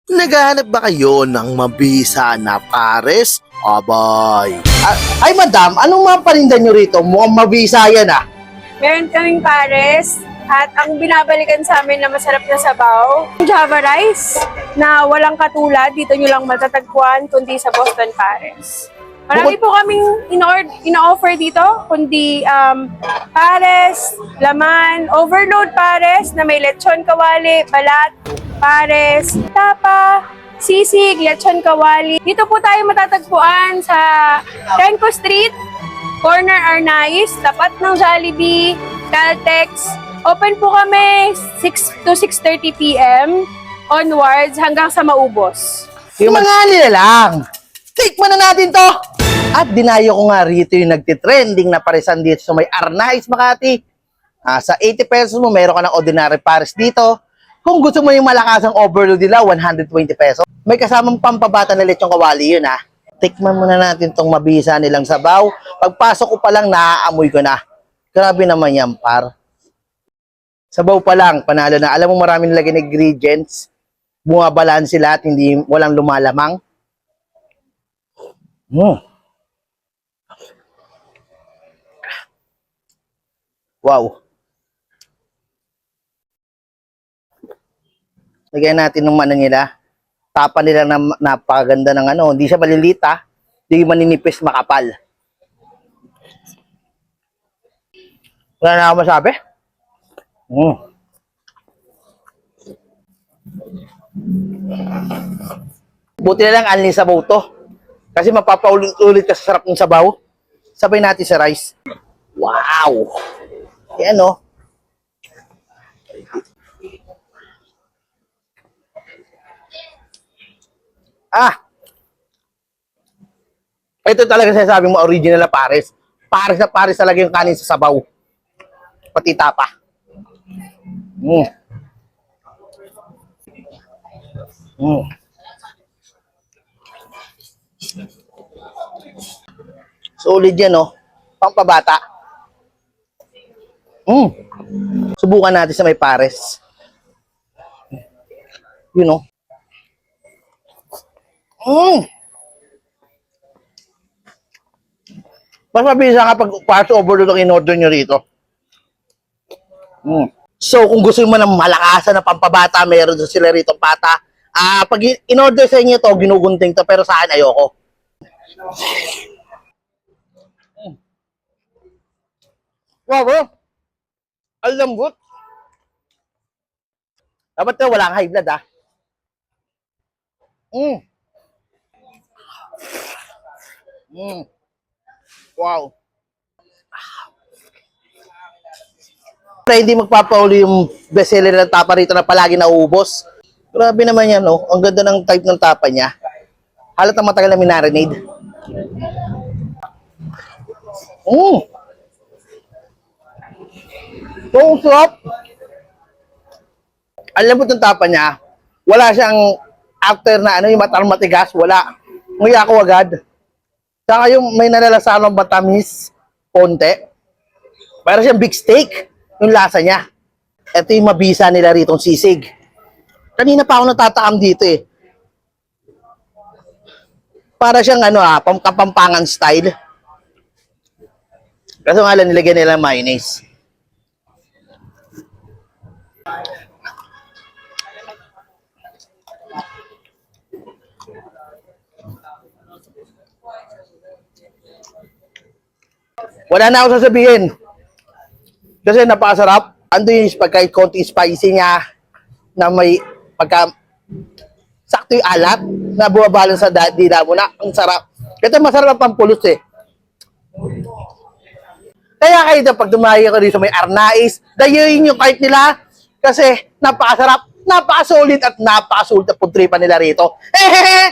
Naghahanap ba kayo ng mabisa na pares? Abay, Ay, madam, anong mga paninda nyo rito? Mukhang mabisa yan, ah. Meron kaming pares at ang binabalikan sa amin na masarap na sabaw, Java rice na walang katulad. Dito nyo lang matatagpuan kundi sa Boston Pares. Marami po kaming ino-offer dito, kundi pares, laman, overload pares na may lechon kawali, balat, pares, tapa, sisig, lechon kawali. Dito po tayo matatagpuan sa Renco Street, Corner Arnaiz, tapat ng Jollibee, Caltex. Open po kami 6 to 6:30 p.m. onwards hanggang sa maubos. Yung mga nila lang. Tikman na natin to! At dinayo ko nga rito yung nagtitrending na paresan dito sa may Arnaiz, Makati. Sa 80 pesos mo, meron ka ng ordinary pares dito. Kung gusto mo yung malakasang overload nila, 120 pesos. May kasamang pampabata na lechong kawali yun, ha. Tikman muna natin tong mabisa nilang sabaw. Pagpasok ko pa lang, naaamoy ko na. Grabe naman yan, par. Sabaw pa lang, panalo na. Alam mo, maraming laging ingredients. Bumabalanse lahat, hindi, walang lumalamang. Wow. Lagyan natin ng ano nila. Tapa nila na napakaganda ng ano. Hindi siya malilita. Hindi maninipis, makapal. Wala na ako masabi. Buti na lang anli sabaw to. Kasi mapapaulit-ulit ka sa sarap ng sabaw. Sabay natin sa rice. Wow! Yan o. Ito talaga sinasabi mo, original na pares. Pares na pares talaga yung kanin sa sabaw. Pati tapa. Solid yan, no? Pampabata. Subukan natin sa may pares. You know? Mas mabisa kapag pares overload ang in-order nyo rito. So, kung gusto mo ng malakasan na pampabata, meron sila rito pata. Pag in-order sa inyo to, ginugunting to, pero sa akin ayoko. Wow, bro. Ang lambot. Dapat na walang high blood, ah. Wow. Para hindi magpapauli yung bestseller ng tapa rito na palagi nauubos. Grabe naman yan, no? Ang ganda ng type ng tapa niya. Halatang matagal na minarinade. So, sarap. Ang lambot ng tapa niya. Wala siyang after na ano, yung matang matigas. Wala. Nguya ko agad. Saka yung may nalalasan ng batamis, konti. Para siyang big steak, yung lasa niya. Ito yung mabisa nila ritong sisig. Kanina pa ako natatakam dito eh. Para siyang ano Kapampangan style. Kaso nga lang nilagyan nila mayonnaise. Wala na ako sasabihin. Kasi napakasarap. Ando yung pagka-konting spicy niya na may sakto yung alat na bumabalon sa dila mo na. Ang sarap. Ito masarap ang pampulos eh. Kaya kayo na pag dumayo ka rin sa may Arnaiz, dayuin yung kahit nila kasi napakasarap, napakasolid at napakasulit na pagtripan nila rito. Hehehe!